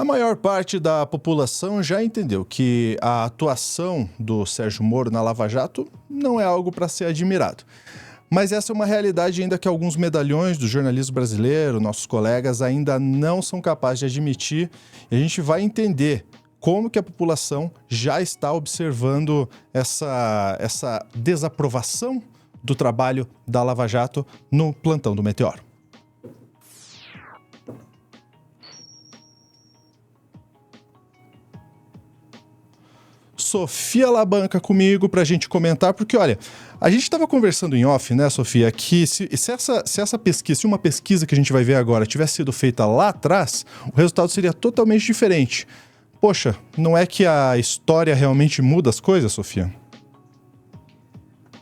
A maior parte da população já entendeu que a atuação do Sérgio Moro na Lava Jato não é algo para ser admirado. Mas essa é uma realidade ainda que alguns medalhões do jornalismo brasileiro, nossos colegas, ainda não são capazes de admitir. E a gente vai entender como que a população já está observando essa desaprovação do trabalho da Lava Jato no plantão do Meteoro. Sofia Labanca comigo para a gente comentar, porque olha, a gente estava conversando em off, né, Sofia, que se uma pesquisa que a gente vai ver agora tivesse sido feita lá atrás, o resultado seria totalmente diferente. Poxa, não é que a história realmente muda as coisas, Sofia?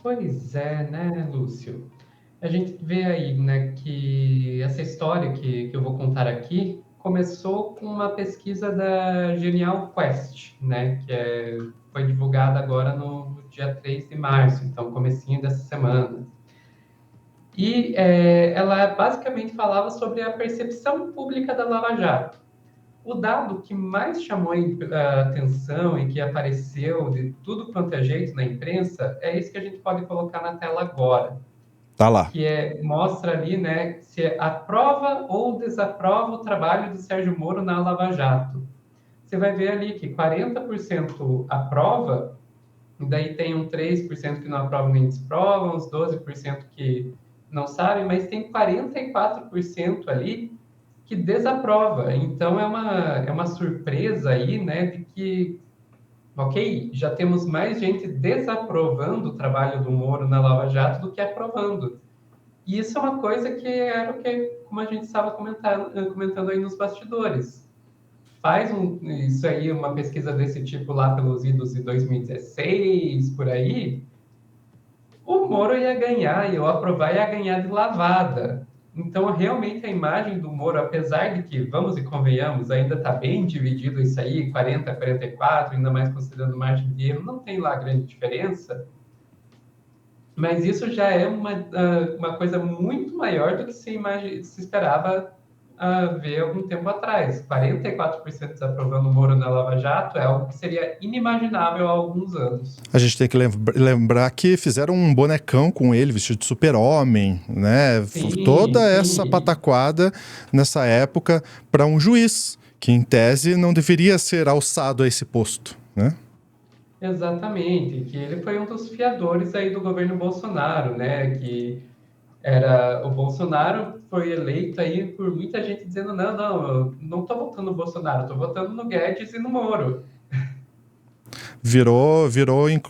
Pois é, né, Lúcio? A gente vê aí, né, que essa história que eu vou contar aqui começou com uma pesquisa da Genial Quest, né, foi divulgada agora no dia 3 de março, então comecinho dessa semana. E ela basicamente falava sobre a percepção pública da Lava Jato. O dado que mais chamou a atenção e que apareceu de tudo quanto é jeito na imprensa é esse que a gente pode colocar na tela agora, Tá lá. que mostra ali, né, se aprova ou desaprova o trabalho do Sérgio Moro na Lava Jato. Você vai ver ali que 40% aprova, e daí tem um 3% que não aprova nem desprova, uns 12% que não sabem, mas tem 44% ali que desaprova. Então é uma surpresa aí, né, de que, ok, já temos mais gente desaprovando o trabalho do Moro na Lava Jato do que aprovando. E isso é uma coisa que era o que, como a gente estava comentando aí nos bastidores. Isso aí, uma pesquisa desse tipo lá pelos idos de 2016, por aí, o Moro ia ganhar, e o aprovar ia ganhar de lavada. Então, realmente, a imagem do Moro, apesar de que, vamos e convenhamos, ainda está bem dividido isso aí, 40 a 44, ainda mais considerando margem de erro, não tem lá grande diferença, mas isso já é uma coisa muito maior do que se esperava ver algum tempo atrás. 44% desaprovando o Moro na Lava Jato é algo que seria inimaginável há alguns anos. A gente tem que lembrar que fizeram um bonecão com ele, vestido de super-homem, né? Sim, Toda essa sim. pataquada nessa época para um juiz, que em tese não deveria ser alçado a esse posto, né? Exatamente, que ele foi um dos fiadores aí do governo Bolsonaro, né? Que era o Bolsonaro foi eleito aí por muita gente dizendo não, eu não estou votando no Bolsonaro, estou votando no Guedes e no Moro. Virou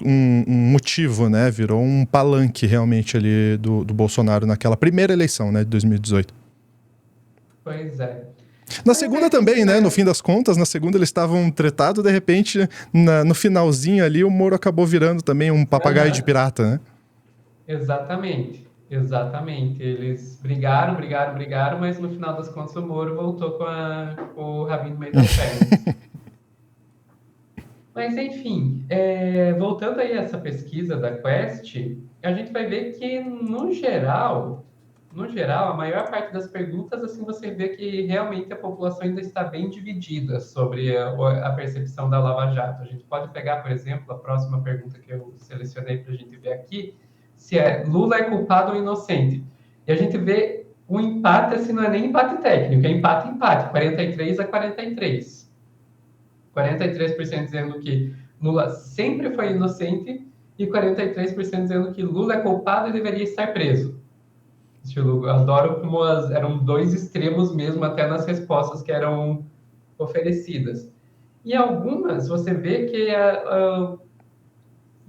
um motivo, né? Virou um palanque realmente ali do Bolsonaro naquela primeira eleição, né, de 2018. Pois é. Na Mas segunda aí você também, né? No vai. fim das contas, na segunda eles estavam tretados, de repente, no finalzinho ali, o Moro acabou virando também um papagaio de Aham, pirata, né? exatamente, exatamente. Eles brigaram, mas no final das contas o Moro voltou com o rabinho no meio das pernas. Mas, enfim, voltando aí a essa pesquisa da Quest, a gente vai ver que, no geral, a maior parte das perguntas, assim, você vê que realmente a população ainda está bem dividida sobre a percepção da Lava Jato. A gente pode pegar, por exemplo, a próxima pergunta que eu selecionei para a gente ver aqui, se Lula é culpado ou inocente. E a gente vê um empate, assim, não é nem empate técnico, é empate, 43 a 43. 43% dizendo que Lula sempre foi inocente e 43% dizendo que Lula é culpado e deveria estar preso. Eu adoro como eram dois extremos mesmo, até nas respostas que eram oferecidas. E algumas você vê que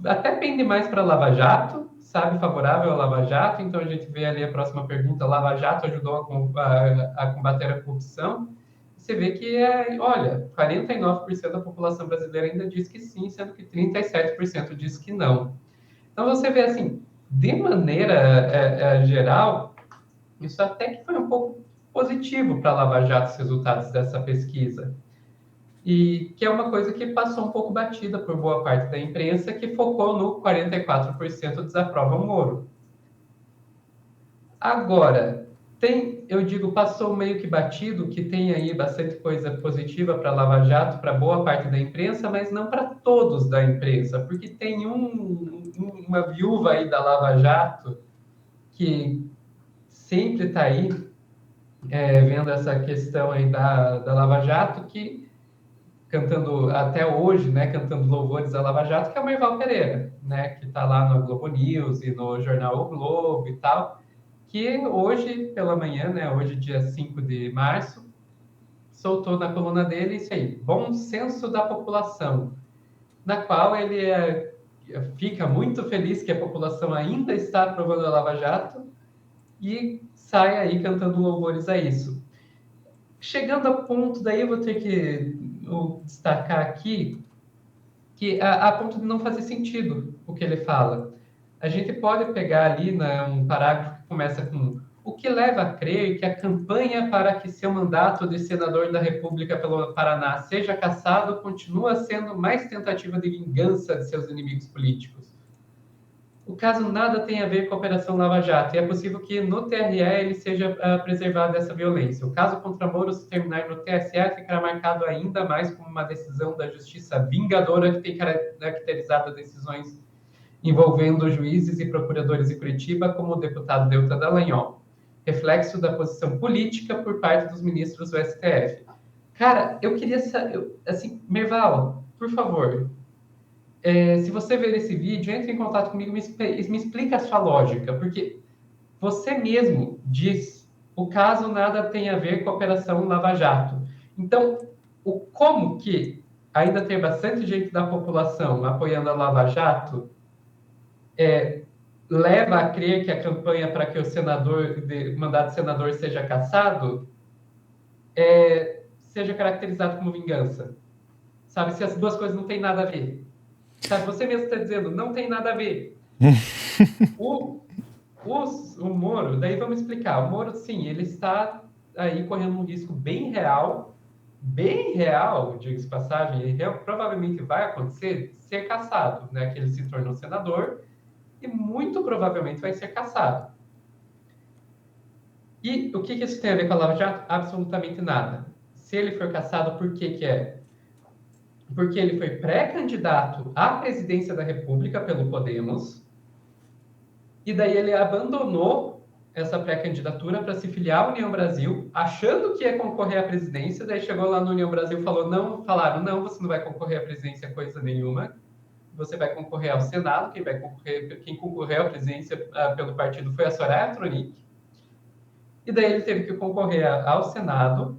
até pende mais para Lava Jato, sabe, favorável a Lava Jato. Então a gente vê ali a próxima pergunta: Lava Jato ajudou a combater a corrupção? Você vê que, olha, 49% da população brasileira ainda diz que sim, sendo que 37% diz que não. Então você vê assim, de maneira geral, isso até que foi um pouco positivo para a Lava Jato, os resultados dessa pesquisa. E que é uma coisa que passou um pouco batida por boa parte da imprensa, que focou no 44% desaprova o Moro. Agora, eu digo, passou meio que batido, que tem aí bastante coisa positiva para a Lava Jato, para boa parte da imprensa, mas não para todos da imprensa, porque tem uma viúva aí da Lava Jato que sempre está aí vendo essa questão aí da Lava Jato, que cantando até hoje, né, cantando louvores à Lava Jato, que é o Merval Pereira, né, que está lá no Globo News e no jornal O Globo e tal, que hoje pela manhã, né, hoje dia 5 de março, soltou na coluna dele isso aí, Bom Senso da População, na qual ele fica muito feliz que a população ainda está aprovando a Lava Jato e sai aí cantando louvores a isso. Chegando a ponto, daí eu vou ter que destacar aqui, que a ponto de não fazer sentido o que ele fala. A gente pode pegar ali, né, um parágrafo que começa com o que leva a crer que a campanha para que seu mandato de senador da República pelo Paraná seja cassado continua sendo mais tentativa de vingança de seus inimigos políticos. O caso nada tem a ver com a Operação Lava Jato, e é possível que no TRE ele seja preservado dessa violência. O caso contra Moro, se terminar no TSE, ficará marcado ainda mais como uma decisão da justiça vingadora que tem caracterizado decisões envolvendo juízes e procuradores de Curitiba, como o deputado Deltan Dallagnol, reflexo da posição política por parte dos ministros do STF. Cara, eu queria saber, assim, Merval, por favor, se você ver esse vídeo, entre em contato comigo e me explica a sua lógica, porque você mesmo diz o caso nada tem a ver com a Operação Lava Jato. Então, como que ainda tem bastante gente da população apoiando a Lava Jato leva a crer que a campanha para que o mandato de senador seja cassado seja caracterizado como vingança? Sabe, se as duas coisas não têm nada a ver. Sabe, você mesmo está dizendo, não tem nada a ver. O Moro, daí vamos explicar. O Moro, sim, ele está aí correndo um risco bem real, diga-se de passagem, ele provavelmente vai acontecer, ser cassado, né? Que ele se tornou senador e muito provavelmente vai ser cassado. E o que isso tem a ver com a Lava Jato? Absolutamente nada. Se ele for cassado, por que que é? Porque ele foi pré-candidato à presidência da República pelo Podemos, e daí ele abandonou essa pré-candidatura para se filiar à União Brasil, achando que ia concorrer à presidência, daí chegou lá na União Brasil e falaram, não, você não vai concorrer à presidência coisa nenhuma, você vai concorrer ao Senado, quem concorreu à presidência pelo partido foi a Soraya Tronic, e daí ele teve que concorrer ao Senado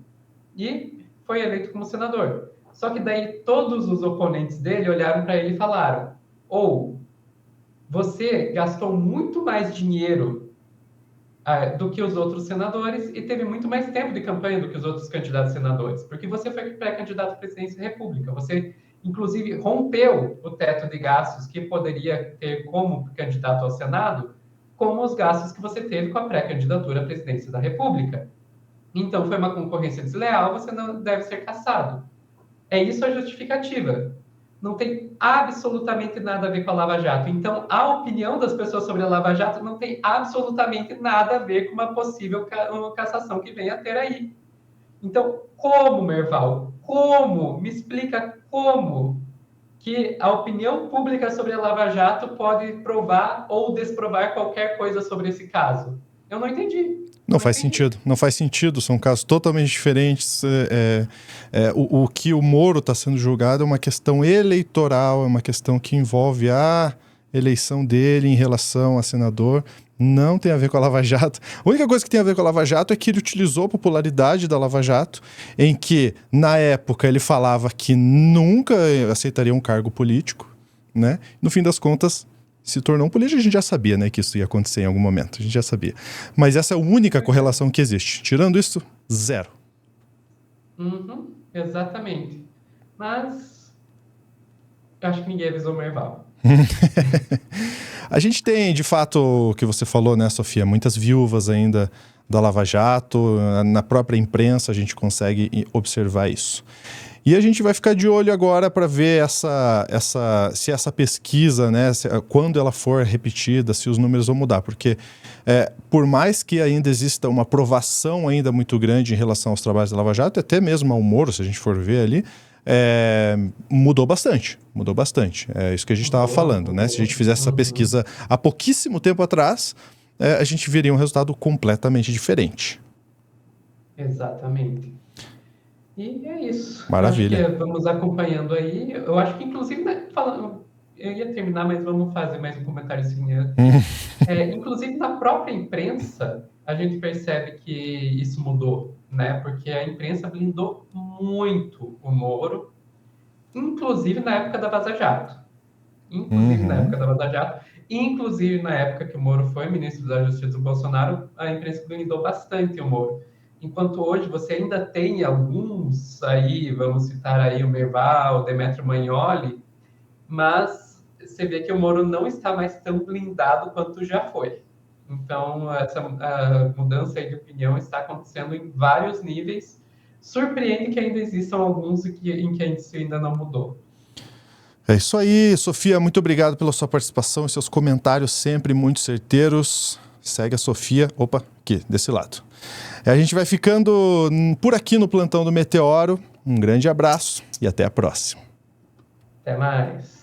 e foi eleito como senador. Só que daí todos os oponentes dele olharam para ele e falaram: você gastou muito mais dinheiro do que os outros senadores e teve muito mais tempo de campanha do que os outros candidatos senadores, porque você foi pré-candidato à presidência da República. Você, inclusive, rompeu o teto de gastos que poderia ter como candidato ao Senado, como os gastos que você teve com a pré-candidatura à presidência da República. Então, foi uma concorrência desleal, você não deve ser cassado. É isso a justificativa. Não tem absolutamente nada a ver com a Lava Jato. Então, a opinião das pessoas sobre a Lava Jato não tem absolutamente nada a ver com uma possível cassação que venha a ter aí. Então, como, Merval? Como? Me explica como que a opinião pública sobre a Lava Jato pode provar ou desprovar qualquer coisa sobre esse caso. Eu não entendi. Não faz sentido, não faz sentido, são casos totalmente diferentes. O que o Moro está sendo julgado é uma questão eleitoral, é uma questão que envolve a eleição dele em relação a senador, não tem a ver com a Lava Jato. A única coisa que tem a ver com a Lava Jato é que ele utilizou a popularidade da Lava Jato, em que, na época, ele falava que nunca aceitaria um cargo político, né? No fim das contas, se tornou um político, a gente já sabia, né, que isso ia acontecer em algum momento, a gente já sabia. Mas essa é a única correlação que existe. Tirando isso, zero. Exatamente. Mas eu acho que ninguém avisou o Merval. A gente tem, de fato, o que você falou, né, Sofia, muitas viúvas ainda da Lava Jato, na própria imprensa a gente consegue observar isso. E a gente vai ficar de olho agora para ver se essa pesquisa, né, quando ela for repetida, se os números vão mudar. Porque por mais que ainda exista uma aprovação ainda muito grande em relação aos trabalhos da Lava Jato, até mesmo ao Moro, se a gente for ver ali, mudou bastante. Mudou bastante. É isso que a gente estava falando, né? Se a gente fizesse essa pesquisa há pouquíssimo tempo atrás, a gente veria um resultado completamente diferente. Exatamente. E é isso. Maravilha. Acho que vamos acompanhando aí. Eu acho que, inclusive, né, eu ia terminar, mas vamos fazer mais um comentáriozinho aqui. Inclusive, na própria imprensa, a gente percebe que isso mudou, né? Porque a imprensa blindou muito o Moro, inclusive na época da Vaza Jato. Inclusive na época da Vaza Jato. Inclusive na época que o Moro foi ministro da Justiça do Bolsonaro, a imprensa blindou bastante o Moro. Enquanto hoje você ainda tem alguns aí, vamos citar aí o Merval, o Demetrio Magnoli, mas você vê que o Moro não está mais tão blindado quanto já foi. Então, essa mudança aí de opinião está acontecendo em vários níveis. Surpreende que ainda existam alguns em que isso ainda não mudou. É isso aí, Sofia, muito obrigado pela sua participação e seus comentários sempre muito certeiros. Segue a Sofia, aqui, desse lado. A gente vai ficando por aqui no Plantão do Meteoro. Um grande abraço e até a próxima. Até mais.